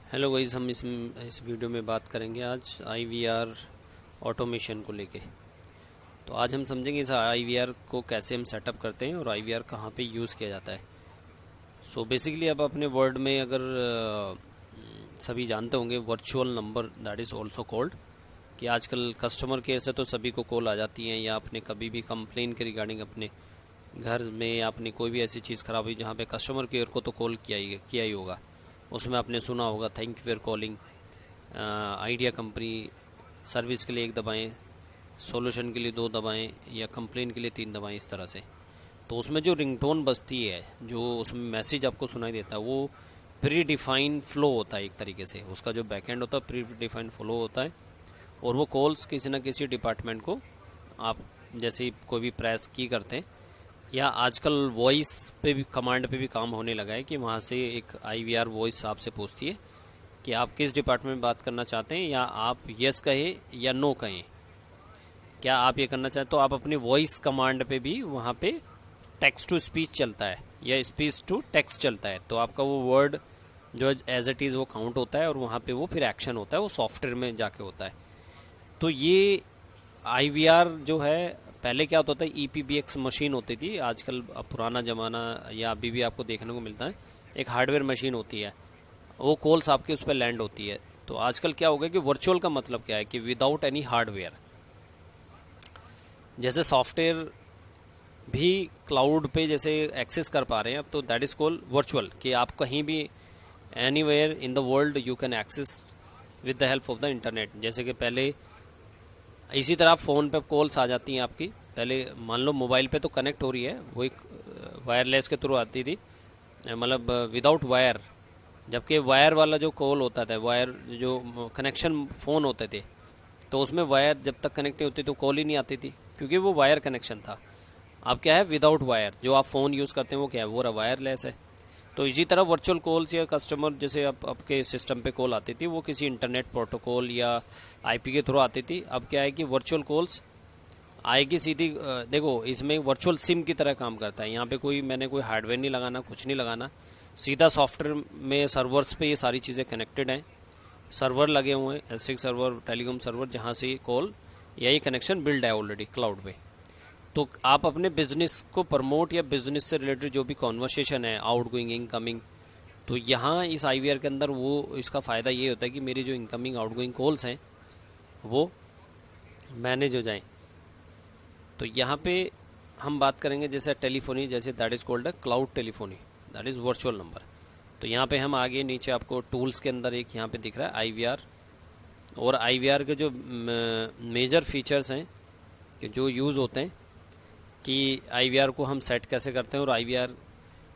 Hello guys, हम इस video में बात करेंगे आज IVR ऑटोमेशन को लेके। तो आज हम समझेंगे इस IVR को कैसे हम सेटअप करते हैं और IVR कहाँ पे यूज़ किया जाता है। सो बेसिकली अब अपने वर्ड में अगर सभी जानते होंगे virtual number that is also called, कि आजकल कस्टमर केयर से तो सभी को कॉल आ जाती हैं, या आपने कभी भी कंप्लेन के रिगार्डिंग अपने घर में या अपनी कोई भी ऐसी चीज़ ख़राब हुई जहाँ पे कस्टमर केयर को तो कॉल किया ही होगा। उसमें आपने सुना होगा thank you for calling, idea company, service के लिए 1 दबाएं, सॉल्यूशन के लिए 2 दबाएं, या कंप्लेन के लिए 3 दबाएं, इस तरह से। तो उसमें जो रिंगटोन बजती है, जो उसमें मैसेज आपको सुनाई देता है, वो प्री डिफाइन फ्लो होता है। एक तरीके से उसका जो बैकएंड होता है प्री डिफाइन फ्लो होता है, और वो कॉल्स किसी न किसी डिपार्टमेंट को आप जैसे ही कोई भी प्रेस की करते हैं, या आजकल वॉइस पे भी, कमांड पे भी काम होने लगा है कि वहाँ से एक IVR वॉइस आपसे पूछती है कि आप किस डिपार्टमेंट में बात करना चाहते हैं, या आप यस कहें या नो कहें। क्या आप ये करना चाहते तो आप अपनी वॉइस कमांड पे भी वहाँ पे टेक्स्ट टू स्पीच चलता है या स्पीच टू टेक्स्ट चलता है, तो आपका वो वर्ड जो एज इट इज़ वो काउंट होता है, और वहाँ पे वो फिर एक्शन होता है, वो सॉफ्टवेयर में जाके होता है। तो ये IVR जो है, पहले क्या होता था, EPBX मशीन होती थी। आजकल पुराना ज़माना या अभी भी आपको देखने को मिलता है, एक हार्डवेयर मशीन होती है, वो कॉल्स आपके उस पर लैंड होती है। तो आजकल क्या हो गया कि वर्चुअल का मतलब क्या है कि विदाउट एनी हार्डवेयर, जैसे सॉफ्टवेयर भी क्लाउड पे जैसे एक्सेस कर पा रहे हैं अब, तो दैट इज़ कॉल्ड वर्चुअल, कि आप कहीं भी anywhere in the world you can access with the help of the internet. जैसे कि पहले इसी तरह फ़ोन पे कॉल्स आ जाती हैं आपकी, पहले मान लो मोबाइल पे तो कनेक्ट हो रही है, वो एक वायरलेस के थ्रू आती थी, मतलब विदाउट वायर। जबकि वायर वाला जो कॉल होता था, वायर जो कनेक्शन फ़ोन होते थे, तो उसमें वायर जब तक कनेक्ट नहीं होती तो कॉल ही नहीं आती थी, क्योंकि वो वायर कनेक्शन था। अब क्या है, विदाउट वायर जो आप फ़ोन यूज़ करते हैं वो क्या है, वो वायरलेस है। तो इसी तरह वर्चुअल कॉल्स या कस्टमर जैसे आपके सिस्टम पे कॉल आती थी, वो किसी इंटरनेट प्रोटोकॉल या IP के थ्रू आती थी। अब क्या है कि वर्चुअल कॉल्स आएगी सीधी, देखो इसमें वर्चुअल सिम की तरह काम करता है। यहाँ पे मैंने कोई हार्डवेयर नहीं लगाना, कुछ नहीं लगाना, सीधा सॉफ्टवेयर में सर्वर्स पे ये सारी चीज़ें कनेक्टेड हैं, सर्वर लगे हुए हैं, S6 सर्वर, टेलीकॉम सर्वर, जहाँ से कॉल या ये कनेक्शन बिल्ड है ऑलरेडी क्लाउड पे। तो आप अपने बिजनेस को प्रमोट या बिजनेस से रिलेटेड जो भी कॉन्वर्सेशन है, आउट गोइंग इनकमिंग, तो यहाँ इस IVR के अंदर वो इसका फ़ायदा ये होता है कि मेरी जो इनकमिंग आउट गोइंग कॉल्स हैं वो मैनेज हो जाएं। तो यहाँ पे हम बात करेंगे जैसे टेलीफोनी, जैसे that is called cloud telephony, that is virtual number. तो यहाँ पे हम आगे नीचे आपको टूल्स के अंदर एक यहाँ पे दिख रहा है IVR, और IVR के जो मेजर फीचर्स हैं कि जो यूज़ होते हैं कि IVR को हम सेट कैसे करते हैं, और IVR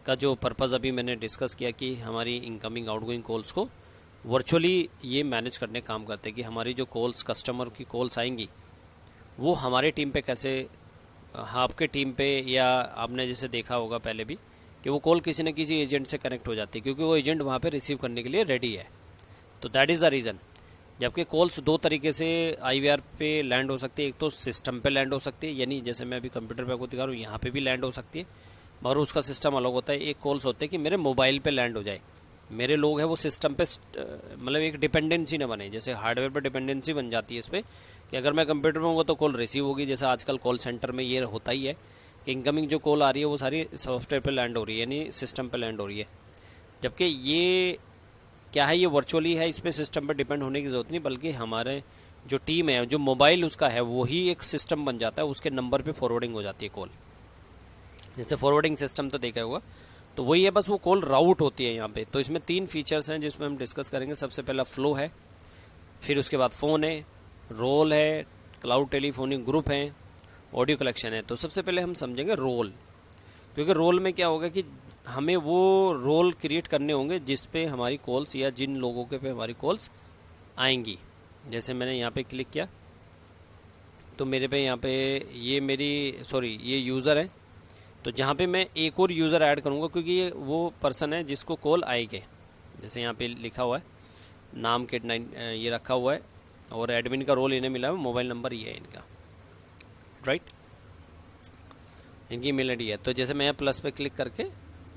का जो पर्पज़ अभी मैंने डिस्कस किया कि हमारी इनकमिंग आउटगोइंग कॉल्स को वर्चुअली ये मैनेज करने काम करते हैं, कि हमारी जो कॉल्स, कस्टमर की कॉल्स आएंगी, वो हमारे टीम पे कैसे, हाँ आपके टीम पे, या आपने जैसे देखा होगा पहले भी कि वो कॉल किसी न किसी एजेंट से कनेक्ट हो जाती है, क्योंकि वो एजेंट वहाँ पे रिसीव करने के लिए रेडी है। तो दैट इज़ द रीज़न। जबकि कॉल्स 2 तरीके से IVR पे लैंड हो सकती है, एक तो सिस्टम पे लैंड हो सकती है, यानी जैसे मैं अभी कंप्यूटर पे आपको दिखा रहा हूँ, यहाँ पे भी लैंड हो सकती है, मगर उसका सिस्टम अलग होता है। एक कॉल्स होते हैं कि मेरे मोबाइल पे लैंड हो जाए, मेरे लोग हैं वो सिस्टम पे, मतलब एक डिपेंडेंसी ना बने, जैसे हार्डवेयर पे डिपेंडेंसी बन जाती है इस पर, कि अगर मैं कंप्यूटर में होऊंगा तो कॉल रिसीव होगी। जैसे आजकल कॉल सेंटर में ये होता ही है कि इनकमिंग जो कॉल आ रही है वो सारी सॉफ्टवेयर पे लैंड हो रही है, यानी सिस्टम पे लैंड हो रही है। जबकि ये क्या है, ये वर्चुअली है, इस पर सिस्टम पर डिपेंड होने की ज़रूरत नहीं, बल्कि हमारे जो टीम है, जो मोबाइल उसका है, वही एक सिस्टम बन जाता है, उसके नंबर पे फॉरवर्डिंग हो जाती है कॉल। जैसे फॉरवर्डिंग सिस्टम तो देखा होगा, तो वही है, बस वो कॉल राउट होती है यहाँ पे। तो इसमें 3 फीचर्स हैं जिसमें हम डिस्कस करेंगे। सबसे पहला फ्लो है, फिर उसके बाद फ़ोन है, रोल है, क्लाउड टेलीफोनी ग्रुप है, ऑडियो कलेक्शन है। तो सबसे पहले हम समझेंगे रोल, क्योंकि रोल में क्या होगा कि हमें वो रोल क्रिएट करने होंगे जिस पे हमारी कॉल्स, या जिन लोगों के पे हमारी कॉल्स आएंगी। जैसे मैंने यहाँ पे क्लिक किया तो मेरे पे यहाँ पे ये यूज़र है, तो जहाँ पे मैं एक और यूज़र ऐड करूँगा, क्योंकि ये वो पर्सन है जिसको कॉल आएगी। जैसे यहाँ पे लिखा हुआ है नाम के 9 ये रखा हुआ है, और एडमिन का रोल इन्हें मिला है, मोबाइल नंबर ये है इनका, राइट, इनकी ईमेल ID है। तो जैसे मैं प्लस पे क्लिक करके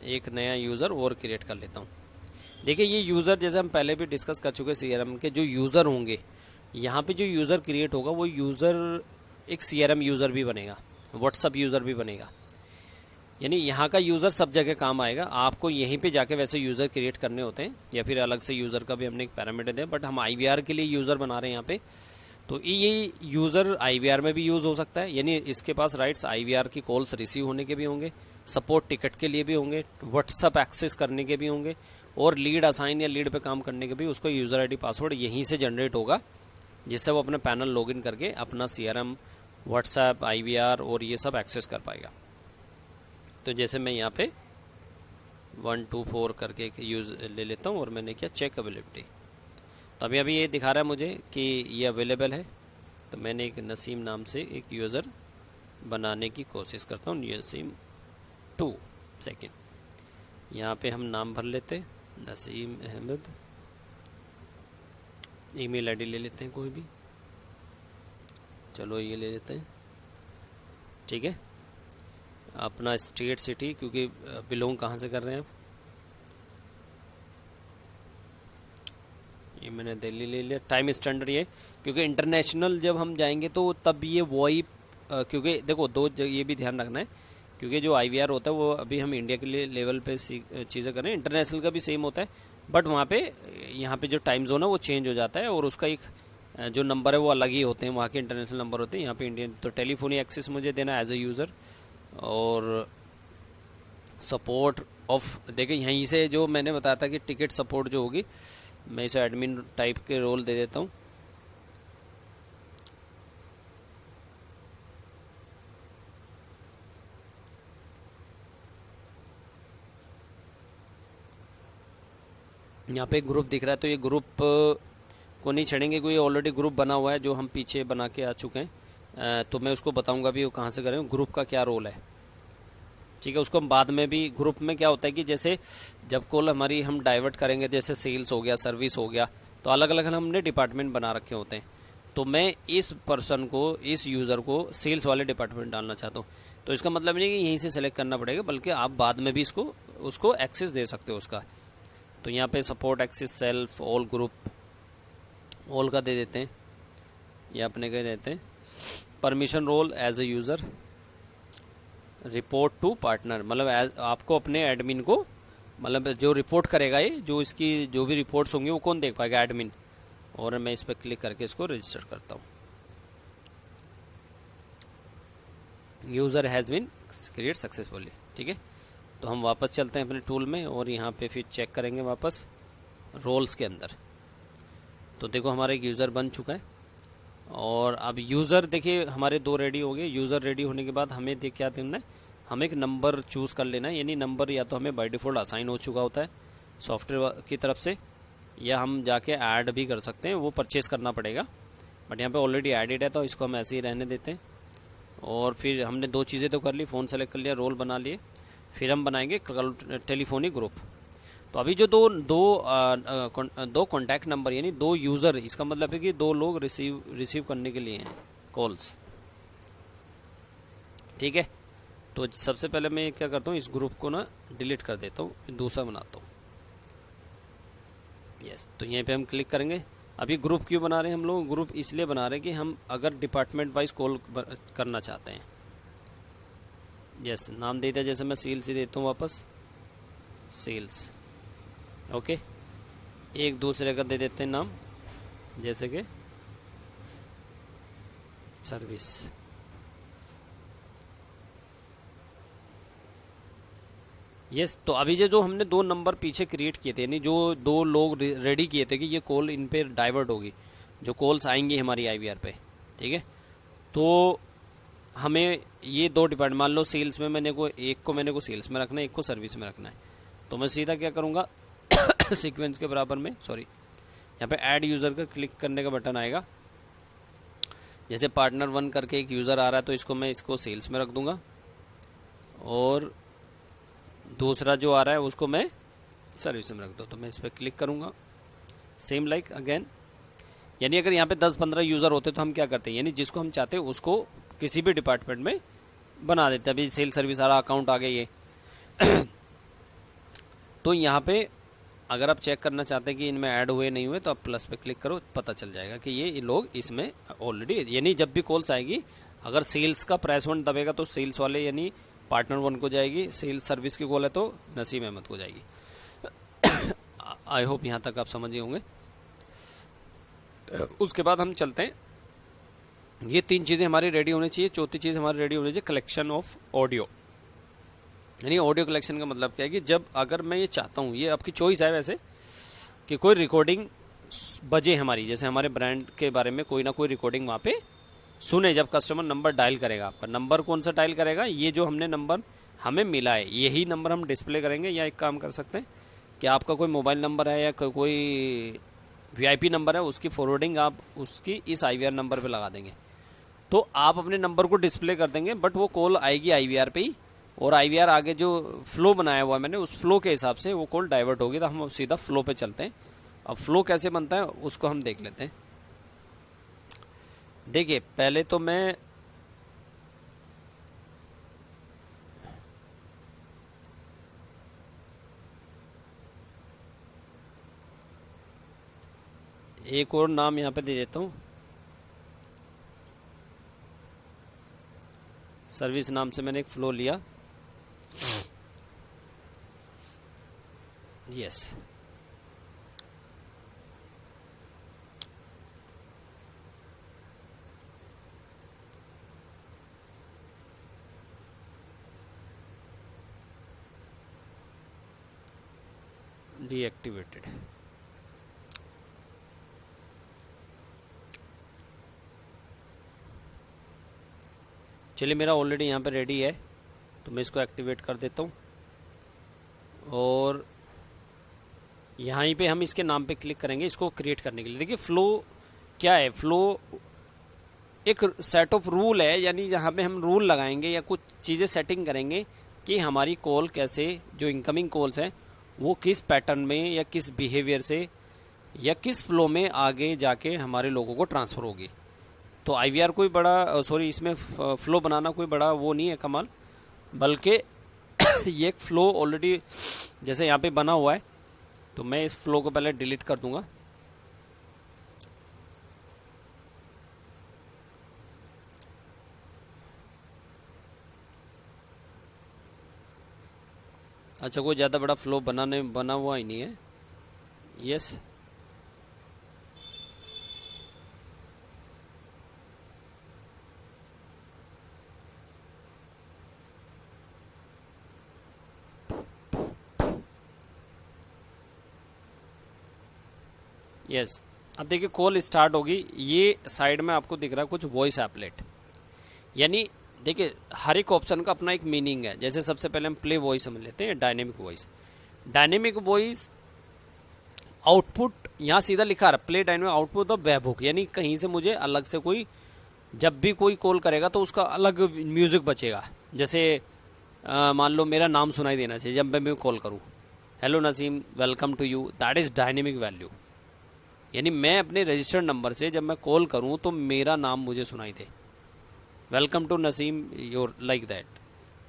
एक नया यूज़र और क्रिएट कर लेता हूँ। देखिए ये यूज़र जैसे हम पहले भी डिस्कस कर चुके CRM के जो यूज़र होंगे, यहाँ पे जो यूज़र क्रिएट होगा वो यूज़र एक CRM यूज़र भी बनेगा, व्हाट्सअप यूज़र भी बनेगा। यानी यहाँ का यूज़र सब जगह काम आएगा। आपको यहीं पे जाके वैसे यूज़र क्रिएट करने होते हैं या फिर अलग से यूज़र का भी हमने एक पैरामीटर दिया, बट हम IVR के लिए यूज़र बना रहे हैं यहाँ पे। तो ये यूज़र IVR में भी यूज़ हो सकता है, यानी इसके पास राइट्स IVR की कॉल्स रिसीव होने के भी होंगे, सपोर्ट टिकट के लिए भी होंगे, व्हाट्सअप एक्सेस करने के भी होंगे, और लीड असाइन या लीड पे काम करने के भी उसको यूज़र ID पासवर्ड यहीं से जनरेट होगा, जिससे वो अपने पैनल लॉगिन करके अपना CRM, व्हाट्सएप, IVR और ये सब एक्सेस कर पाएगा। तो जैसे मैं यहाँ पे 1 2 4 करके एक यूज़ ले लेता हूँ और मैंने किया चेक अवेलेबिलिटी। तो अभी ये दिखा रहा है मुझे कि ये अवेलेबल है। तो मैंने एक नसीम नाम से एक यूज़र बनाने की कोशिश करता हूँ, नसीम 2 सेकेंड। यहाँ पे हम नाम भर लेते हैं नसीम अहमद, ईमेल आईडी ले लेते हैं कोई भी, चलो ये ले लेते हैं, ठीक है। अपना स्टेट सिटी, क्योंकि बिलोंग कहाँ से कर रहे हैं आप, ये मैंने दिल्ली ले लिया। टाइम स्टैंडर्ड ये, क्योंकि इंटरनेशनल जब हम जाएंगे तो तब ये वही, क्योंकि देखो ये भी ध्यान रखना है, क्योंकि जो IVR होता है वो अभी हम इंडिया के लिए लेवल पे चीज़ें करें, इंटरनेशनल का भी सेम होता है, बट वहाँ पे यहाँ पे जो टाइम जोन है वो चेंज हो जाता है और उसका एक जो नंबर है वो अलग ही होते हैं, वहाँ के इंटरनेशनल नंबर होते हैं, यहाँ पे इंडियन। तो टेलीफोनी एक्सेस मुझे देना एज ए यूज़र, और सपोर्ट ऑफ, देखिए यहीं से जो मैंने बताया था कि टिकट सपोर्ट जो होगी, मैं इसे एडमिन टाइप के रोल दे देता हूँ। यहाँ पे ग्रुप दिख रहा है, तो ये ग्रुप को नहीं छेड़ेंगे, कोई ऑलरेडी ग्रुप बना हुआ है जो हम पीछे बना के आ चुके हैं। तो मैं उसको बताऊंगा भी वो कहाँ से करें, ग्रुप का क्या रोल है, ठीक है। उसको हम बाद में भी, ग्रुप में क्या होता है कि जैसे जब कॉल हमारी हम डाइवर्ट करेंगे, जैसे सेल्स हो गया, सर्विस हो गया, तो अलग अलग हमने डिपार्टमेंट बना रखे होते हैं। तो मैं इस पर्सन को, इस यूज़र को सेल्स वाले डिपार्टमेंट डालना चाहता हूँ, तो इसका मतलब नहीं कि यहीं से सेलेक्ट करना पड़ेगा, बल्कि आप बाद में भी उसको एक्सेस दे सकते हो उसका। तो यहाँ पे support access self all group, all का दे देते हैं, या अपने के देते हैं permission role as a user, report to partner, मतलब आपको अपने एडमिन को, मतलब जो रिपोर्ट करेगा ये, जो इसकी जो भी रिपोर्ट्स होंगी वो कौन देख पाएगा, एडमिन। और मैं इस पर क्लिक करके इसको रजिस्टर करता हूँ। User has been create successfully, ठीक है। तो हम वापस चलते हैं अपने टूल में और यहाँ पे फिर चेक करेंगे वापस रोल्स के अंदर। तो देखो हमारा एक यूज़र बन चुका है, और अब यूज़र देखिए हमारे 2 रेडी हो गए। यूज़र रेडी होने के बाद हमें क्या देना है, हमें एक नंबर चूज़ कर लेना है, यानी नंबर या तो हमें बाय डिफ़ॉल्ट असाइन हो चुका होता है सॉफ्टवेयर की तरफ से, या हम जाके ऐड भी कर सकते हैं, वो परचेज़ करना पड़ेगा, बट यहाँ पे ऑलरेडी एडिड है तो इसको हम ऐसे ही रहने देते हैं। और फिर हमने 2 चीज़ें तो कर ली, फ़ोन सेलेक्ट कर लिया, रोल बना लिए, फिर हम बनाएंगे टेलीफोनिक ग्रुप। तो अभी जो दो कॉन्टैक्ट नंबर, यानी 2 यूज़र, इसका मतलब है कि 2 लोग रिसीव करने के लिए हैं कॉल्स, ठीक है। तो सबसे पहले मैं क्या करता हूँ, इस ग्रुप को ना डिलीट कर देता हूँ, दूसरा बनाता हूँ। यस, तो यहीं पे हम क्लिक करेंगे। अभी ग्रुप क्यों बना रहे हैं हम लोग, ग्रुप इसलिए बना रहे हैं कि हम अगर डिपार्टमेंट वाइज कॉल करना चाहते हैं। यस, नाम दे दिया, जैसे मैं सेल्स ही देता हूँ वापस, सेल्स, ओके। एक दूसरे का दे देते हैं नाम, जैसे कि सर्विस। यस, तो अभी जो हमने 2 नंबर पीछे क्रिएट किए थे, यानी जो 2 लोग रेडी किए थे कि ये कॉल इन पे डाइवर्ट होगी, जो कॉल्स आएंगी हमारी IVR पे, ठीक है। तो हमें ये 2 डिपार्टमेंट, मान लो सेल्स में एक को मैंने को सेल्स में रखना है, एक को सर्विस में रखना है, तो मैं सीधा क्या करूँगा सीक्वेंस के बराबर में, सॉरी, यहाँ पे ऐड यूज़र का क्लिक करने का बटन आएगा। जैसे पार्टनर 1 करके एक यूज़र आ रहा है, तो इसको सेल्स में रख दूँगा, और दूसरा जो आ रहा है उसको मैं सर्विस में रख दूँ। तो मैं इस पर क्लिक करूँगा, सेम लाइक अगेन। यानी अगर यहाँ पे 10-15 यूज़र होते तो हम क्या करते हैं, यानी जिसको हम चाहते हैं उसको किसी भी डिपार्टमेंट में बना देते। अभी सेल सर्विस सारा अकाउंट आ गया ये तो यहाँ पे अगर आप चेक करना चाहते हैं कि इनमें ऐड हुए नहीं हुए तो आप प्लस पे क्लिक करो, पता चल जाएगा कि ये लोग इसमें ऑलरेडी, यानी जब भी कॉल्स आएगी अगर सेल्स का प्रेस 1 दबेगा तो सेल्स वाले यानी पार्टनर 1 को जाएगी, सेल्स सर्विस की कॉल है तो नसीम अहमद को जाएगी। आई होप यहाँ तक आप समझ गए होंगे। उसके बाद हम चलते हैं, ये 3 चीज़ें हमारी रेडी होनी चाहिए। चौथी चीज़ हमारी रेडी होनी चाहिए कलेक्शन ऑफ ऑडियो। यानी ऑडियो कलेक्शन का मतलब क्या है कि जब अगर मैं ये चाहता हूँ, ये आपकी चॉइस है वैसे, कि कोई रिकॉर्डिंग बजे हमारी, जैसे हमारे ब्रांड के बारे में कोई ना कोई रिकॉर्डिंग वहाँ पे सुने, जब कस्टमर नंबर डायल करेगा। आपका नंबर कौन सा डायल करेगा, ये जो हमने नंबर हमें मिला है यही नंबर हम डिस्प्ले करेंगे। या एक काम कर सकते हैं कि आपका कोई मोबाइल नंबर है या कोई VIP नंबर है, उसकी फॉरवर्डिंग आप उसकी इस IVR नंबर पे लगा देंगे तो आप अपने नंबर को डिस्प्ले कर देंगे, बट वो कॉल आएगी IVR पे ही, और IVR आगे जो फ्लो बनाया हुआ है मैंने उस फ्लो के हिसाब से वो कॉल डाइवर्ट होगी। तो हम सीधा फ्लो पे चलते हैं। अब फ्लो कैसे बनता है उसको हम देख लेते हैं। देखिए पहले तो मैं एक और नाम यहाँ पे दे देता हूँ, सर्विस नाम से मैंने एक फ्लो लिया। Yes, deactivated. चलिए मेरा ऑलरेडी यहाँ पे रेडी है तो मैं इसको एक्टिवेट कर देता हूँ, और यहाँ पे हम इसके नाम पे क्लिक करेंगे इसको क्रिएट करने के लिए। देखिए फ्लो क्या है, फ्लो एक सेट ऑफ रूल है, यानी यहाँ पे हम रूल लगाएंगे या कुछ चीज़ें सेटिंग करेंगे कि हमारी कॉल कैसे, जो इनकमिंग कॉल्स हैं वो किस पैटर्न में या किस बिहेवियर से या किस फ्लो में आगे जाके हमारे लोगों को ट्रांसफ़र होगी। तो IVR कोई बड़ा सॉरी इसमें फ्लो बनाना कोई बड़ा वो नहीं है कमाल, बल्कि ये एक फ़्लो ऑलरेडी जैसे यहाँ पे बना हुआ है। तो मैं इस फ्लो को पहले डिलीट कर दूंगा। अच्छा, कोई ज़्यादा बड़ा फ्लो बना हुआ ही नहीं है। Yes, yes. अब देखिए कॉल स्टार्ट होगी, ये साइड में आपको दिख रहा है कुछ वॉइस एपलेट, यानी देखिए हर एक ऑप्शन का अपना एक मीनिंग है। जैसे सबसे पहले हम प्ले वॉइस समझ लेते हैं, dynamic voice. Dynamic voice output यहाँ सीधा लिखा रहा play dynamic output the webhook, यानी कहीं से मुझे अलग से कोई जब भी कोई कॉल करेगा तो उसका अलग म्यूज़िक बचेगा। जैसे मान लो मेरा नाम सुनाई देना चाहिए जब मैं कॉल करूँ, hello Naseem welcome to you, that is dynamic value. यानी मैं अपने रजिस्टर्ड नंबर से जब मैं कॉल करूं तो मेरा नाम मुझे सुनाई दे, welcome to Naseem your like that.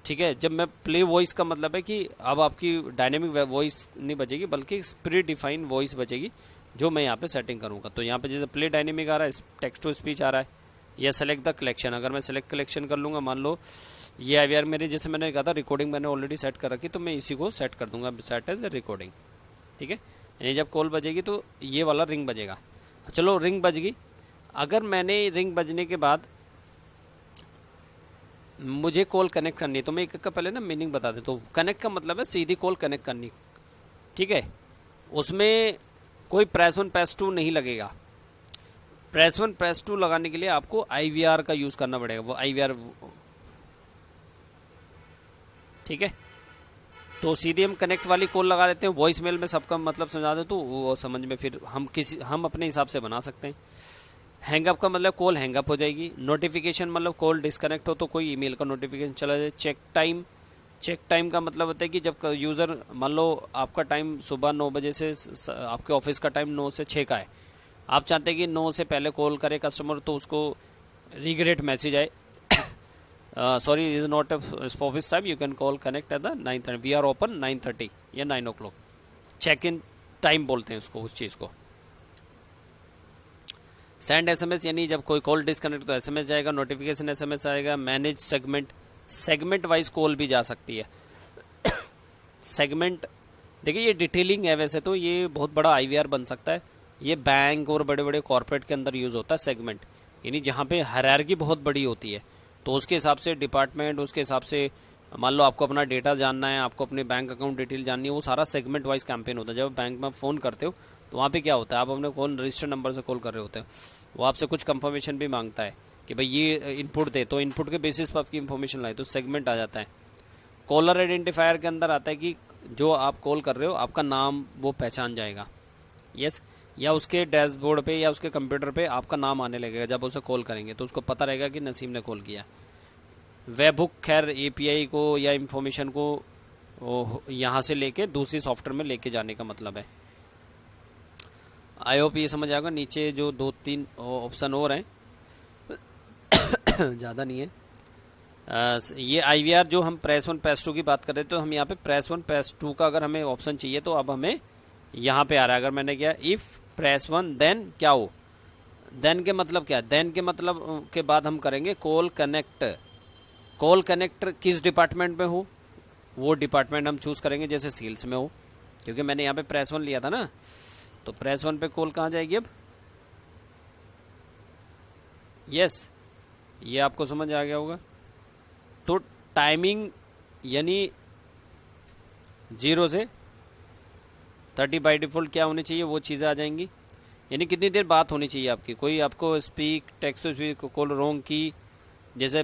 ठीक है, जब मैं प्ले वॉइस का मतलब है कि अब आपकी डायनेमिक वॉइस नहीं बचेगी बल्कि प्री डिफाइंड वॉइस बचेगी जो मैं यहाँ पे सेटिंग करूँगा। तो यहाँ पे जैसे प्ले डायनेमिक आ रहा है, टेक्स्ट टू स्पीच आ रहा है, या सेलेक्ट द कलेक्शन। अगर मैं सेलेक्ट कलेक्शन कर लूँगा, मान लो ये IVR मेरे जैसे मैंने कहा था रिकॉर्डिंग मैंने ऑलरेडी सेट कर रखी, तो मैं इसी को सेट कर दूंगा सेट एज ए रिकॉर्डिंग। ठीक है, यानी जब कॉल बजेगी तो ये वाला रिंग बजेगा। चलो रिंग बज गई, अगर मैंने रिंग बजने के बाद मुझे कॉल कनेक्ट करनी है तो मैं एक का पहले ना मीनिंग बता देता हूँ। कनेक्ट का मतलब है सीधी कॉल कनेक्ट करनी। ठीक है, उसमें कोई प्रेस 1 प्रेस 2 नहीं लगेगा। प्रेस 1 प्रेस 2 लगाने के लिए आपको IVR का यूज़ करना पड़ेगा, वो IVR। ठीक है, तो सीधे हम कनेक्ट वाली कॉल लगा लेते हैं। वॉइस मेल में सबका मतलब समझा दे तो वो समझ में फिर हम अपने हिसाब से बना सकते हैं। हैंगअप का मतलब कॉल हैंगअप हो जाएगी। नोटिफिकेशन मतलब कॉल डिस्कनेक्ट हो तो कोई ईमेल का नोटिफिकेशन चला जाए। चेक टाइम का मतलब होता है कि जब यूज़र मान लो आपका टाइम सुबह 9 बजे से आपके ऑफिस का टाइम 9 से 6 का है, आप चाहते हैं कि 9 से पहले कॉल करे कस्टमर तो उसको रिग्रेट मैसेज आए, sorry this is not a office time, you can call connect at the 9:30, we are open 9:30 या 9 o'clock। चेक इन टाइम बोलते हैं उसको, उस चीज़ को। सेंड एसएमएस यानी जब कोई कॉल डिस्कनेक्ट तो एसएमएस जाएगा, नोटिफिकेशन एसएमएस आएगा। Manage segment, segment wise call भी जा सकती है। सेगमेंट देखिए ये डिटेलिंग है, वैसे तो ये बहुत बड़ा आईवीआर बन सकता है। ये बैंक और बड़े बड़े कॉर्पोरेट के अंदर यूज़ होता है सेगमेंट, यानी जहाँ पे हायरार्की बहुत बड़ी होती है, तो उसके हिसाब से डिपार्टमेंट, उसके हिसाब से मान लो आपको अपना डेटा जानना है, आपको अपने बैंक अकाउंट डिटेल जाननी है, वो सारा सेगमेंट वाइज कैंपेन होता है। जब बैंक में फ़ोन करते हो तो वहाँ पे क्या होता है, आप अपने कॉल रजिस्टर्ड नंबर से कॉल कर रहे होते हैं, वो आपसे कुछ कंफर्मेशन भी मांगता है कि भाई ये इनपुट दे, तो इनपुट के बेसिस पर आपकी इन्फॉर्मेशन लाए, तो सेगमेंट आ जाता है। कॉलर आइडेंटिफायर के अंदर आता है कि जो आप कॉल कर रहे हो आपका नाम वो पहचान जाएगा, यस, या उसके डैशबोर्ड पे या उसके कंप्यूटर पे आपका नाम आने लगेगा। जब उसे कॉल करेंगे तो उसको पता रहेगा कि नसीम ने कॉल किया। वेबहुक खैर एपीआई को या इन्फॉर्मेशन को यहाँ से लेके दूसरी सॉफ्टवेयर में लेके जाने का मतलब है। आई होप ये समझ आएगा। नीचे जो 2-3 ऑप्शन और हैं ज़्यादा नहीं है। ये आईवीआर जो हम प्रेस 1 प्रेस 2 की बात कर रहे थे, तो हम यहाँ पे प्रेस 1 प्रेस 2 का अगर हमें ऑप्शन चाहिए तो अब हमें यहाँ पे आ रहा है। अगर मैंने किया इफ़ प्रेस 1 देन क्या हो, देन के मतलब क्या है, देन के मतलब के बाद हम करेंगे कॉल कनेक्ट। कॉल कनेक्ट किस डिपार्टमेंट में हो वो डिपार्टमेंट हम चूज़ करेंगे, जैसे सेल्स में हो, क्योंकि मैंने यहाँ पे प्रेस 1 लिया था ना, तो प्रेस 1 पे कॉल कहाँ जाएगी अब, यस, ये आपको समझ आ गया होगा। तो टाइमिंग यानी 0 से 30 बाई डिफ़ॉल्ट क्या होनी चाहिए वो चीज़ें आ जाएंगी, यानी कितनी देर बात होनी चाहिए आपकी। कोई आपको स्पीक टेक्स्ट स्पीक कॉल रोंग की जैसे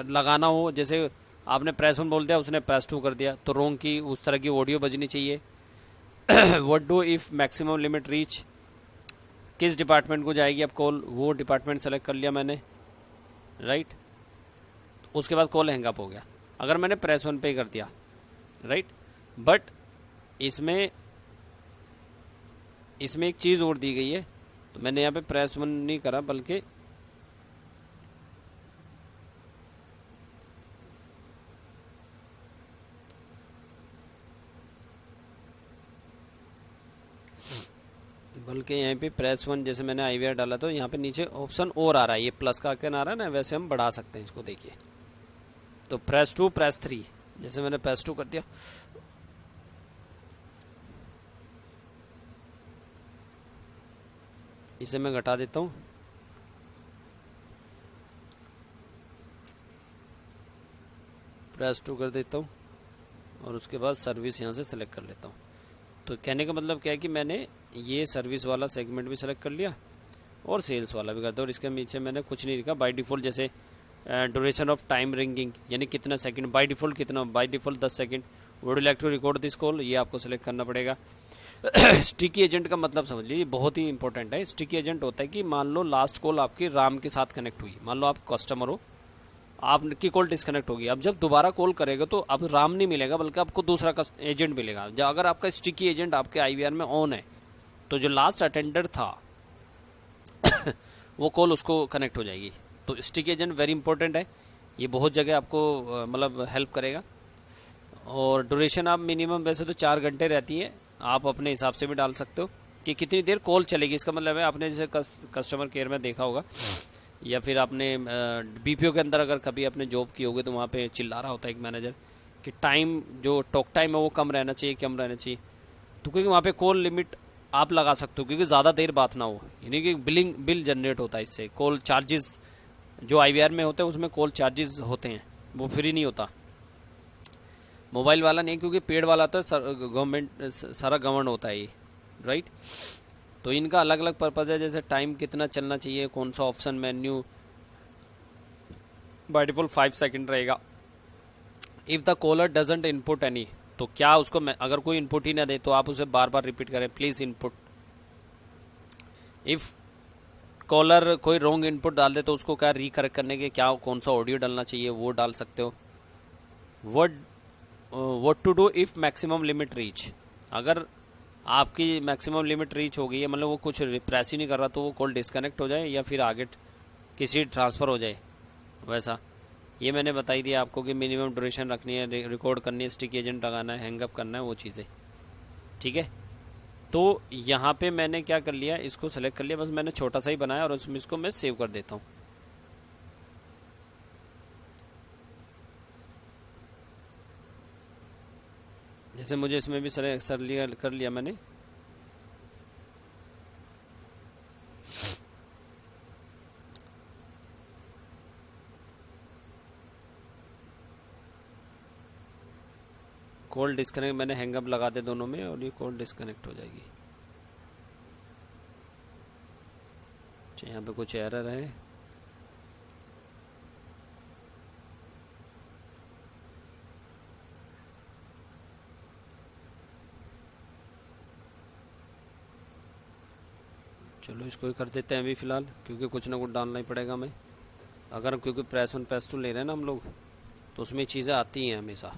लगाना हो, जैसे आपने प्रेस 1 बोल दिया उसने प्रेस 2 कर दिया, तो रोंग की उस तरह की ऑडियो बजनी चाहिए। What do if maximum limit reach, किस डिपार्टमेंट को जाएगी अब कॉल, वो डिपार्टमेंट सेलेक्ट कर लिया मैंने, राइट। उसके बाद कॉल हैंग अप हो गया अगर मैंने प्रेस 1 पे कर दिया, राइट। बट इसमें एक चीज़ और दी गई है, तो मैंने यहाँ पे प्रेस 1 नहीं करा बल्कि यहाँ पे प्रेस 1 जैसे मैंने आईवीआर डाला तो यहाँ पे नीचे ऑप्शन और आ रहा है, ये प्लस का आइकन आ रहा है ना, वैसे हम बढ़ा सकते हैं इसको, देखिए। तो प्रेस 2 प्रेस 3, जैसे मैंने प्रेस 2 कर दिया, इसे मैं घटा देता हूँ, प्रेस 2 कर देता हूँ और उसके बाद सर्विस यहाँ से सेलेक्ट कर लेता हूँ। तो कहने का मतलब क्या है कि मैंने ये सर्विस वाला सेगमेंट भी सेलेक्ट कर लिया और सेल्स वाला भी कर दिया, और इसके नीचे मैंने कुछ नहीं लिखा बाय डिफ़ॉल्ट, जैसे ड्यूरेशन ऑफ टाइम रिंगिंग यानी कितना सेकंड, बाय डिफ़ॉल्ट कितना, by default 10 second. Would you like to record this call, ये आपको सेलेक्ट करना पड़ेगा। स्टिकी एजेंट का मतलब समझ लीजिए, बहुत ही इंपॉर्टेंट है। स्टिकी एजेंट होता है कि मान लो लास्ट कॉल आपकी राम के साथ कनेक्ट हुई, मान लो आप कस्टमर हो, आपकी कॉल डिस्कनेक्ट होगी, अब जब दोबारा कॉल करेगा तो अब राम नहीं मिलेगा बल्कि आपको दूसरा एजेंट मिलेगा। जब अगर आपका स्टिकी एजेंट आपके आईवीआर में ऑन है तो जो लास्ट अटेंडर था वो कॉल उसको कनेक्ट हो जाएगी। तो स्टिकी एजेंट वेरी इंपॉर्टेंट है, ये बहुत जगह आपको मतलब हेल्प करेगा। और ड्यूरेशन आप मिनिमम वैसे तो 4 घंटे रहती है, आप अपने हिसाब से भी डाल सकते हो कि कितनी देर कॉल चलेगी। इसका मतलब है आपने जैसे कस्टमर केयर में देखा होगा या फिर आपने बीपीओ के अंदर अगर कभी आपने जॉब की होगी तो वहाँ पे चिल्ला रहा होता है एक मैनेजर कि टाइम जो टॉक टाइम है वो कम रहना चाहिए, कम रहना चाहिए। तो क्योंकि वहाँ पे कॉल लिमिट आप लगा सकते हो क्योंकि ज़्यादा देर बात ना हो, यानी कि बिल जनरेट होता है इससे। कॉल चार्जेस जो आईवीआर में होते हैं उसमें कॉल चार्जेस होते हैं, वो फ्री नहीं होता। मोबाइल वाला नहीं, क्योंकि पेड वाला तो गवर्नमेंट सारा गवर्न होता है ये, राइट। तो इनका अलग अलग पर्पज़ है, जैसे टाइम कितना चलना चाहिए, कौन सा option menu, by default 5 second रहेगा। If the caller doesn't input any, तो क्या उसको अगर कोई इनपुट ही ना दे तो आप उसे बार बार रिपीट करें, प्लीज़ इनपुट। इफ़ कॉलर कोई रॉन्ग इनपुट डाल दे तो उसको क्या रिकरेक्ट करने के क्या कौन सा ऑडियो डालना चाहिए वो डाल सकते हो। What to do if maximum limit reach, अगर आपकी मैक्सिमम लिमिट रीच हो गई है, मतलब वो कुछ प्रेस ही नहीं कर रहा तो वो कॉल डिस्कनेक्ट हो जाए या फिर आगे किसी ट्रांसफ़र हो जाए, वैसा। ये मैंने बताई दिया आपको कि मिनिमम ड्यूरेशन रखनी है, रिकॉर्ड करनी है, स्टिक एजेंट लगाना है, हैंगअप करना है, वो चीज़ें, ठीक है। तो यहाँ पे मैंने क्या कर लिया, इसको सेलेक्ट कर लिया, बस मैंने छोटा सा ही बनाया और उसमें इसको मैं सेव कर देता हूँ। जैसे मुझे इसमें भी सेलेक्ट कर लिया मैंने। कॉल डिस्कनेक्ट, मैंने हैंगअप लगा दे दोनों में और ये कॉल डिस्कनेक्ट हो जाएगी। अच्छा, यहाँ पे कुछ एरर है। चलो इसको ही कर देते हैं अभी फ़िलहाल, क्योंकि कुछ ना कुछ डालना ही पड़ेगा हमें। अगर क्योंकि प्रेस ऑन प्रेस टू ले रहे हैं ना हम लोग, तो उसमें चीज़ें आती हैं हमेशा।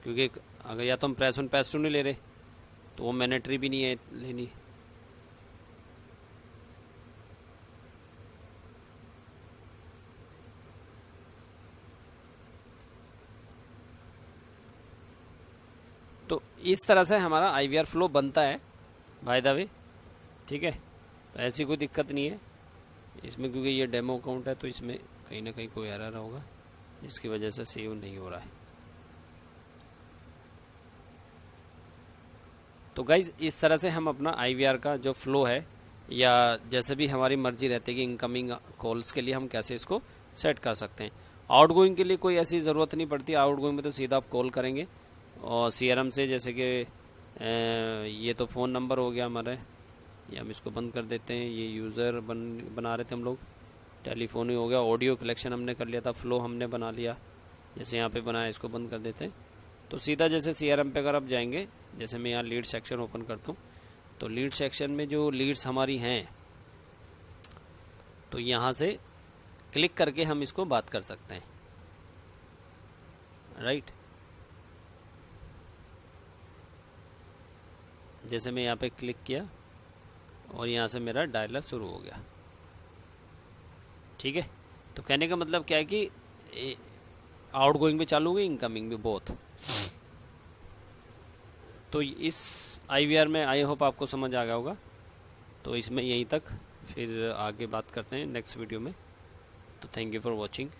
क्योंकि अगर या तो हम प्रेस ऑन प्रेस टू नहीं ले रहे तो वो मैंडेटरी भी नहीं है लेनी। तो इस तरह से हमारा IVR फ्लो बनता है बाय द वे, ठीक है। तो ऐसी कोई दिक्कत नहीं है इसमें, क्योंकि ये डेमो अकाउंट है तो इसमें कहीं ना कहीं कोई एरर होगा जिसकी वजह से सेव नहीं हो रहा है। तो गाइज इस तरह से हम अपना IVR का जो फ्लो है, या जैसे भी हमारी मर्जी रहती है कि इनकमिंग कॉल्स के लिए हम कैसे इसको सेट कर सकते हैं। आउटगोइंग के लिए कोई ऐसी ज़रूरत नहीं पड़ती। आउटगोइंग में तो सीधा आप कॉल करेंगे और CRM से, जैसे कि ये तो फ़ोन नंबर हो गया हमारा, ये हम इसको बंद कर देते हैं। ये यूज़र बना रहे थे हम लोग, टेलीफोन ही हो गया। ऑडियो कलेक्शन हमने कर लिया था, फ्लो हमने बना लिया, जैसे यहाँ पे बनाया, इसको बंद कर देते हैं। तो सीधा जैसे CRM पे अगर आप जाएंगे, जैसे मैं यहाँ लीड सेक्शन ओपन करता हूँ, तो लीड सेक्शन में जो लीड्स हमारी हैं, तो यहाँ से क्लिक करके हम इसको बात कर सकते हैं, राइट। जैसे मैं यहाँ पे क्लिक किया और यहाँ से मेरा डायलर शुरू हो गया, ठीक है। तो कहने का मतलब क्या है कि आउट गोइंग भी चालू हुई, इनकमिंग भी, बोथ। तो इस IVR में आई होप आपको समझ आ गया होगा। तो इसमें यहीं तक, फिर आगे बात करते हैं नेक्स्ट वीडियो में। तो थैंक यू फॉर वॉचिंग।